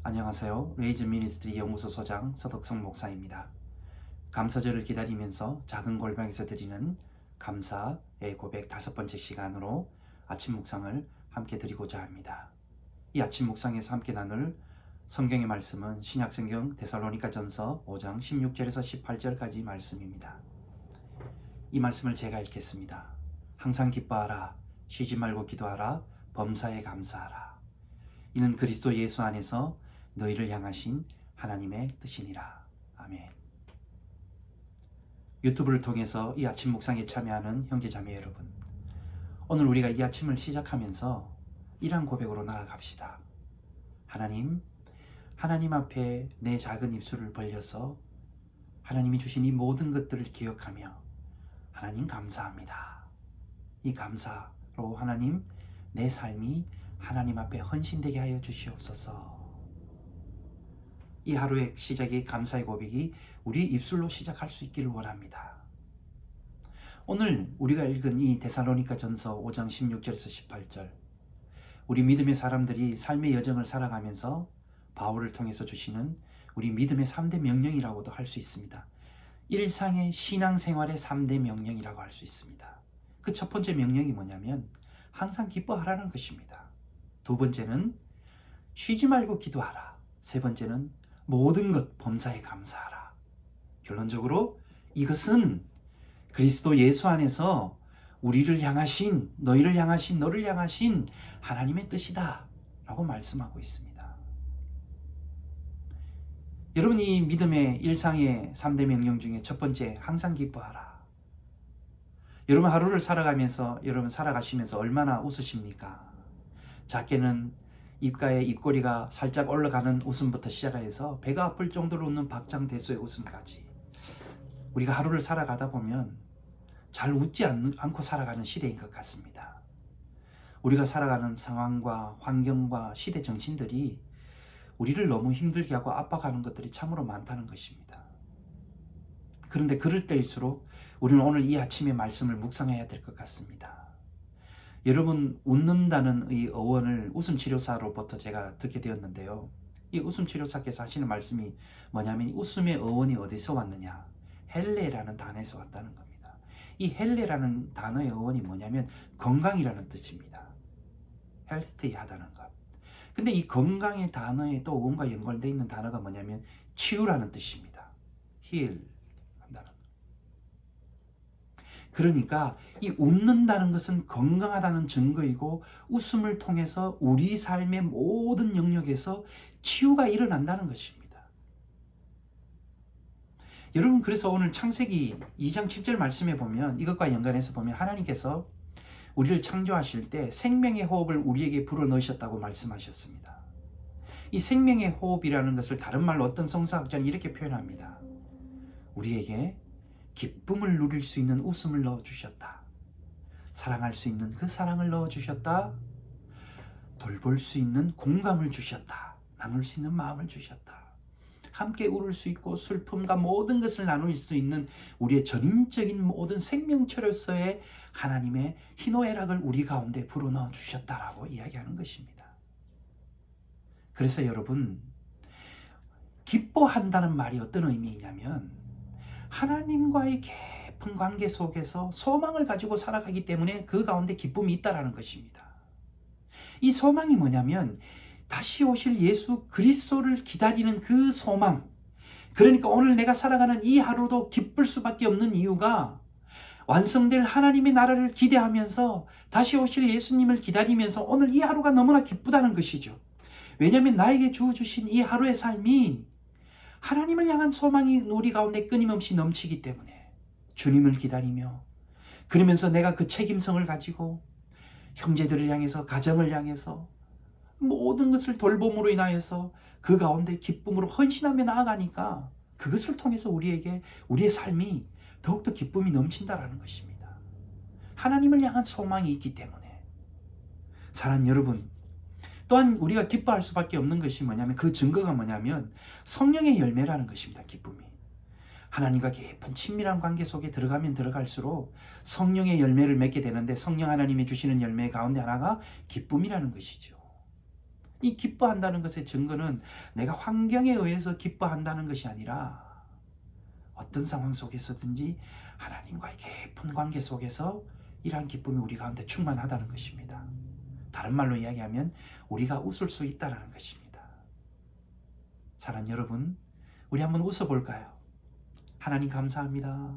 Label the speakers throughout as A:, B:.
A: 안녕하세요. 레이즈 미니스트리 연구소 소장 서덕성 목사입니다. 감사절을 기다리면서 작은 골방에서 드리는 감사의 고백 5번째 시간으로 아침 묵상을 함께 드리고자 합니다. 이 아침 묵상에서 함께 나눌 성경의 말씀은 신약성경 데살로니가전서 5장 16절에서 18절까지 말씀입니다. 이 말씀을 제가 읽겠습니다. 항상 기뻐하라, 쉬지 말고 기도하라, 범사에 감사하라. 이는 그리스도 예수 안에서 너희를 향하신 하나님의 뜻이니라. 아멘. 유튜브를 통해서 이 아침 묵상에 참여하는 형제자매 여러분, 오늘 우리가 이 아침을 시작하면서 이러한 고백으로 나아갑시다. 하나님 앞에 내 작은 입술을 벌려서 하나님이 주신 이 모든 것들을 기억하며 하나님 감사합니다. 이 감사로 하나님, 내 삶이 하나님 앞에 헌신되게 하여 주시옵소서. 이 하루의 시작이 감사의 고백이 우리 입술로 시작할 수 있기를 원합니다. 오늘 우리가 읽은 이 데살로니가전서 5장 16절에서 18절, 우리 믿음의 사람들이 삶의 여정을 살아가면서 바울을 통해서 주시는 우리 믿음의 3대 명령이라고도 할 수 있습니다. 일상의 신앙생활의 3대 명령이라고 할 수 있습니다. 그 첫 번째 명령이 뭐냐면 항상 기뻐하라는 것입니다. 두 번째는 쉬지 말고 기도하라. 세 번째는 모든 것 범사에 감사하라. 결론적으로 이것은 그리스도 예수 안에서 우리를 향하신, 너희를 향하신, 너를 향하신 하나님의 뜻이다 라고 말씀하고 있습니다. 여러분, 이 믿음의 일상의 3대 명령 중에 첫 번째, 항상 기뻐하라. 여러분 하루를 살아가시면서 얼마나 웃으십니까? 작게는 입가에 입꼬리가 살짝 올라가는 웃음부터 시작해서 배가 아플 정도로 웃는 박장대소의 웃음까지, 우리가 하루를 살아가다 보면 잘 웃지 않고 살아가는 시대인 것 같습니다. 우리가 살아가는 상황과 환경과 시대 정신들이 우리를 너무 힘들게 하고 압박하는 것들이 참으로 많다는 것입니다. 그런데 그럴 때일수록 우리는 오늘 이 아침의 말씀을 묵상해야 될 것 같습니다. 여러분, 웃는다는 이 어원을 웃음치료사로부터 제가 듣게 되었는데요. 이 웃음치료사께서 하시는 말씀이 뭐냐면, 웃음의 어원이 어디서 왔느냐? 헬레라는 단어에서 왔다는 겁니다. 이 헬레라는 단어의 어원이 뭐냐면 건강이라는 뜻입니다. 헬티하다는 것. 근데 이 건강의 단어에 또 어원과 연관되어 있는 단어가 뭐냐면 치유라는 뜻입니다. 힐 한다는 것. 그러니까 이 웃는다는 것은 건강하다는 증거이고, 웃음을 통해서 우리 삶의 모든 영역에서 치유가 일어난다는 것입니다. 여러분, 그래서 오늘 창세기 2장 7절 말씀에 보면, 이것과 연관해서 보면 하나님께서 우리를 창조하실 때 생명의 호흡을 우리에게 불어넣으셨다고 말씀하셨습니다. 이 생명의 호흡이라는 것을 다른 말로 어떤 성서학자는 이렇게 표현합니다. 우리에게 기쁨을 누릴 수 있는 웃음을 넣어주셨다. 사랑할 수 있는 그 사랑을 넣어주셨다. 돌볼 수 있는 공감을 주셨다. 나눌 수 있는 마음을 주셨다. 함께 울을 수 있고 슬픔과 모든 것을 나눌 수 있는 우리의 전인적인 모든 생명체로서의 하나님의 희노애락을 우리 가운데 불어넣어 주셨다라고 이야기하는 것입니다. 그래서 여러분, 기뻐한다는 말이 어떤 의미이냐면, 하나님과의 깊은 관계 속에서 소망을 가지고 살아가기 때문에 그 가운데 기쁨이 있다라는 것입니다. 이 소망이 뭐냐면 다시 오실 예수 그리스도를 기다리는 그 소망. 그러니까 오늘 내가 살아가는 이 하루도 기쁠 수밖에 없는 이유가, 완성될 하나님의 나라를 기대하면서 다시 오실 예수님을 기다리면서 오늘 이 하루가 너무나 기쁘다는 것이죠. 왜냐하면 나에게 주어주신 이 하루의 삶이 하나님을 향한 소망이 우리 가운데 끊임없이 넘치기 때문에 주님을 기다리며, 그러면서 내가 그 책임성을 가지고 형제들을 향해서, 가정을 향해서 모든 것을 돌봄으로 인하여서 그 가운데 기쁨으로 헌신하며 나아가니까, 그것을 통해서 우리에게 우리의 삶이 더욱더 기쁨이 넘친다라는 것입니다. 하나님을 향한 소망이 있기 때문에. 사랑하는 여러분, 또한 우리가 기뻐할 수밖에 없는 것이 뭐냐면, 그 증거가 뭐냐면 성령의 열매라는 것입니다. 기쁨이. 하나님과 깊은 친밀한 관계 속에 들어가면 들어갈수록 성령의 열매를 맺게 되는데, 성령 하나님이 주시는 열매 가운데 하나가 기쁨이라는 것이죠. 이 기뻐한다는 것의 증거는 내가 환경에 의해서 기뻐한다는 것이 아니라 어떤 상황 속에서든지 하나님과의 깊은 관계 속에서 이러한 기쁨이 우리 가운데 충만하다는 것입니다. 다른 말로 이야기하면 우리가 웃을 수 있다는 것입니다. 사랑하는 여러분, 우리 한번 웃어볼까요? 하나님 감사합니다.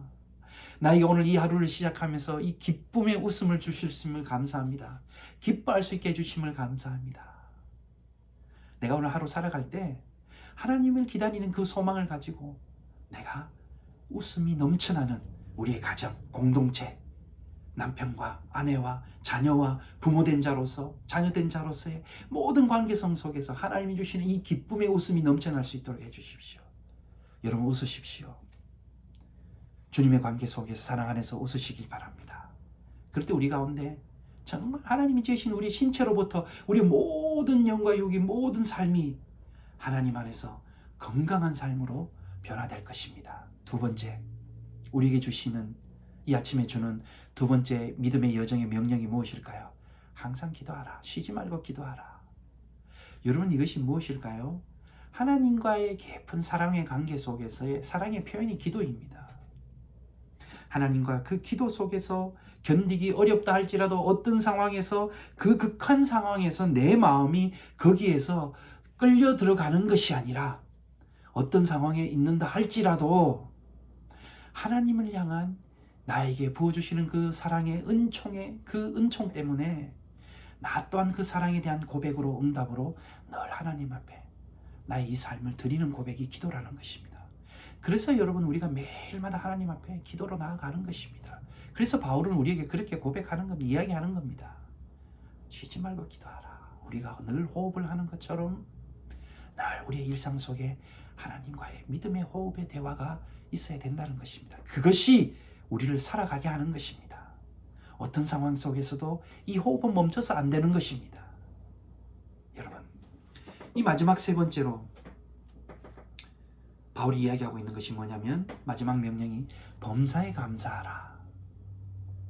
A: 나에게 오늘 이 하루를 시작하면서 이 기쁨의 웃음을 주셨음을 감사합니다. 기뻐할 수 있게 해주심을 감사합니다. 내가 오늘 하루 살아갈 때 하나님을 기다리는 그 소망을 가지고 내가 웃음이 넘쳐나는 우리의 가정, 공동체, 남편과 아내와 자녀와 부모된 자로서, 자녀된 자로서의 모든 관계성 속에서 하나님이 주시는 이 기쁨의 웃음이 넘쳐날 수 있도록 해주십시오. 여러분 웃으십시오. 주님의 관계 속에서 사랑 안에서 웃으시길 바랍니다. 그럴 때 우리 가운데 정말 하나님이 지으신 우리 신체로부터 우리 모든 영과 육이 모든 삶이 하나님 안에서 건강한 삶으로 변화될 것입니다. 두 번째, 우리에게 주시는 이 아침에 주는 두 번째 믿음의 여정의 명령이 무엇일까요? 항상 기도하라. 쉬지 말고 기도하라. 여러분 이것이 무엇일까요? 하나님과의 깊은 사랑의 관계 속에서의 사랑의 표현이 기도입니다. 하나님과 그 기도 속에서 견디기 어렵다 할지라도 어떤 상황에서 그 극한 상황에서 내 마음이 거기에서 끌려 들어가는 것이 아니라 어떤 상황에 있는다 할지라도 하나님을 향한 나에게 부어주시는 그 사랑의 은총의 그 은총 때문에 나 또한 그 사랑에 대한 고백으로 응답으로 늘 하나님 앞에 나의 이 삶을 드리는 고백이 기도라는 것입니다. 그래서 여러분 우리가 매일마다 하나님 앞에 기도로 나아가는 것입니다. 그래서 바울은 우리에게 그렇게 고백하는 겁니다. 이야기하는 겁니다. 쉬지 말고 기도하라. 우리가 늘 호흡을 하는 것처럼 늘 우리의 일상 속에 하나님과의 믿음의 호흡의 대화가 있어야 된다는 것입니다. 그것이 우리를 살아가게 하는 것입니다. 어떤 상황 속에서도 이 호흡은 멈춰서 안 되는 것입니다. 여러분, 이 마지막 세 번째로 바울이 이야기하고 있는 것이 뭐냐면 마지막 명령이 범사에 감사하라.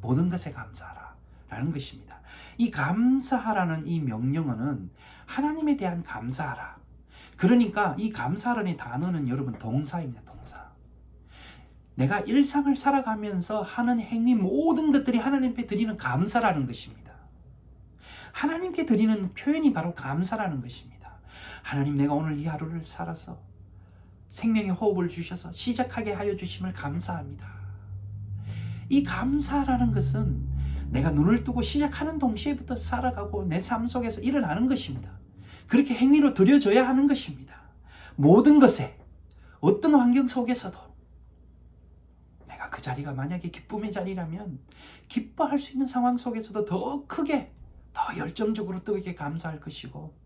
A: 모든 것에 감사하라 라는 것입니다. 이 감사하라는 이 명령어는 하나님에 대한 감사하라. 그러니까 이 감사라는 단어는 여러분 동사입니다. 동사. 내가 일상을 살아가면서 하는 행위 모든 것들이 하나님 앞에 드리는 감사라는 것입니다. 하나님께 드리는 표현이 바로 감사라는 것입니다. 하나님, 내가 오늘 이 하루를 살아서 생명의 호흡을 주셔서 시작하게 하여 주심을 감사합니다. 이 감사라는 것은 내가 눈을 뜨고 시작하는 동시에부터 살아가고 내 삶 속에서 일어나는 것입니다. 그렇게 행위로 드려져야 하는 것입니다. 모든 것에 어떤 환경 속에서도 내가 그 자리가 만약에 기쁨의 자리라면 기뻐할 수 있는 상황 속에서도 더 크게 더 열정적으로 뜨겁게 감사할 것이고,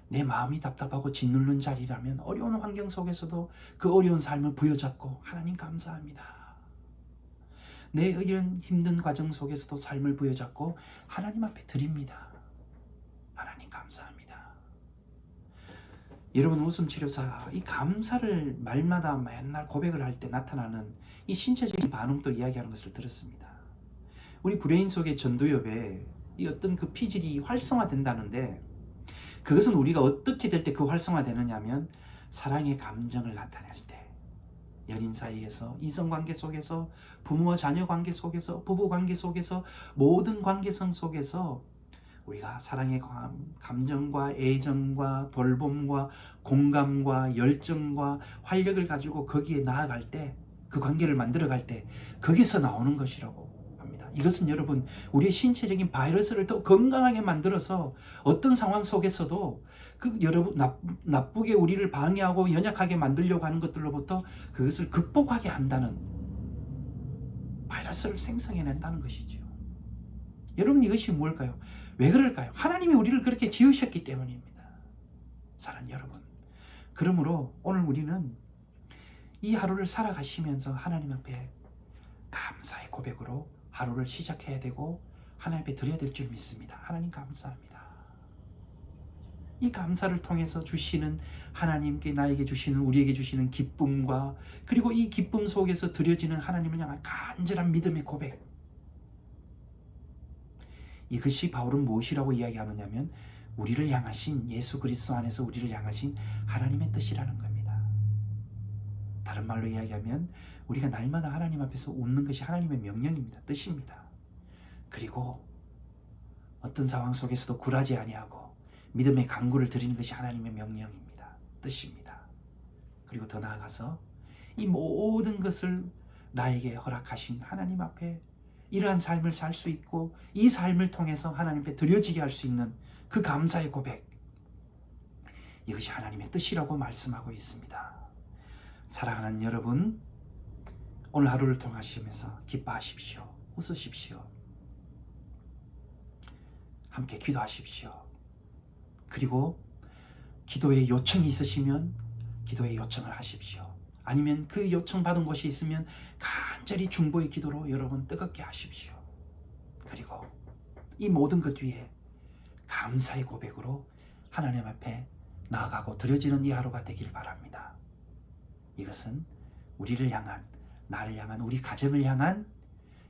A: 내 마음이 답답하고 짓누른 자리라면 어려운 환경 속에서도 그 어려운 삶을 부여잡고 하나님 감사합니다. 내 이런 힘든 과정 속에서도 삶을 부여잡고 하나님 앞에 드립니다. 하나님 감사합니다. 여러분 웃음치료사 이 감사를 말마다 맨날 고백을 할 때 나타나는 이 신체적인 반응도 이야기하는 것을 들었습니다. 우리 브레인 속의 전두엽에 이 어떤 그 피질이 활성화된다는데, 그것은 우리가 어떻게 될 때 그 활성화되느냐 하면 사랑의 감정을 나타낼 때, 연인 사이에서, 이성관계 속에서, 부모와 자녀 관계 속에서, 부부관계 속에서, 모든 관계성 속에서 우리가 사랑의 감정과 애정과 돌봄과 공감과 열정과 활력을 가지고 거기에 나아갈 때, 그 관계를 만들어갈 때 거기서 나오는 것이라고 합니다. 이것은 여러분 우리의 신체적인 바이러스를 더 건강하게 만들어서 어떤 상황 속에서도 그 여러분 나쁘게 우리를 방해하고 연약하게 만들려고 하는 것들로부터 그것을 극복하게 한다는, 바이러스를 생성해낸다는 것이죠. 여러분 이것이 무엇일까요? 왜 그럴까요? 하나님이 우리를 그렇게 지으셨기 때문입니다. 사랑하는 여러분, 그러므로 오늘 우리는 이 하루를 살아가시면서 하나님 앞에 감사의 고백으로 하루를 시작해야 되고 하나님 앞에 드려야 될 줄 믿습니다. 하나님 감사합니다. 이 감사를 통해서 주시는 하나님께 나에게 주시는, 우리에게 주시는 기쁨과, 그리고 이 기쁨 속에서 드려지는 하나님을 향한 간절한 믿음의 고백, 이것이 바울은 무엇이라고 이야기하느냐면 우리를 향하신 예수 그리스도 안에서 우리를 향하신 하나님의 뜻이라는 겁니다. 다른 말로 이야기하면 우리가 날마다 하나님 앞에서 웃는 것이 하나님의 명령입니다. 뜻입니다. 그리고 어떤 상황 속에서도 굴하지 아니하고 믿음의 간구를 드리는 것이 하나님의 명령입니다. 뜻입니다. 그리고 더 나아가서 이 모든 것을 나에게 허락하신 하나님 앞에 이러한 삶을 살 수 있고 이 삶을 통해서 하나님 앞에 드려지게 할 수 있는 그 감사의 고백, 이것이 하나님의 뜻이라고 말씀하고 있습니다. 사랑하는 여러분, 오늘 하루를 통하시면서 기뻐하십시오. 웃으십시오. 함께 기도하십시오. 그리고 기도의 요청이 있으시면 기도의 요청을 하십시오. 아니면 그 요청 받은 곳이 있으면 간절히 중보의 기도로 여러분 뜨겁게 하십시오. 그리고 이 모든 것 위에 감사의 고백으로 하나님 앞에 나아가고 드려지는 이 하루가 되길 바랍니다. 이것은 우리를 향한, 나를 향한, 우리 가정을 향한,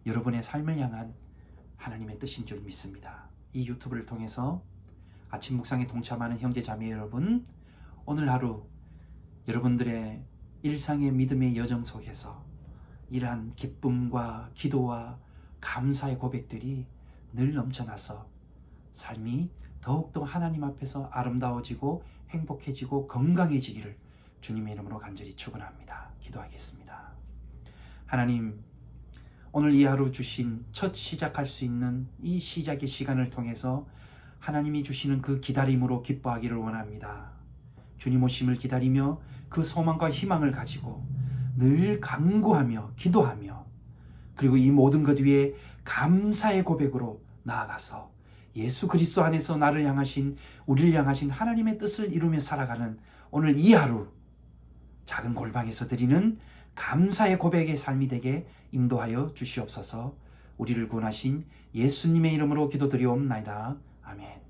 A: 여러분의 삶을 향한 하나님의 뜻인 줄 믿습니다. 이 유튜브를 통해서 아침 묵상에 동참하는 형제 자매 여러분, 오늘 하루 여러분들의 일상의 믿음의 여정 속에서 이러한 기쁨과 기도와 감사의 고백들이 늘 넘쳐나서 삶이 더욱더 하나님 앞에서 아름다워지고 행복해지고 건강해지기를 주님의 이름으로 간절히 축원합니다. 기도하겠습니다. 하나님, 오늘 이 하루 주신 첫 시작할 수 있는 이 시작의 시간을 통해서 하나님이 주시는 그 기다림으로 기뻐하기를 원합니다. 주님 오심을 기다리며 그 소망과 희망을 가지고 늘 간구하며 기도하며 그리고 이 모든 것 위에 감사의 고백으로 나아가서 예수 그리스도 안에서 나를 향하신, 우리를 향하신 하나님의 뜻을 이루며 살아가는 오늘 이 하루 작은 골방에서 드리는 감사의 고백의 삶이 되게 인도하여 주시옵소서. 우리를 구원하신 예수님의 이름으로 기도드리옵나이다. 아멘.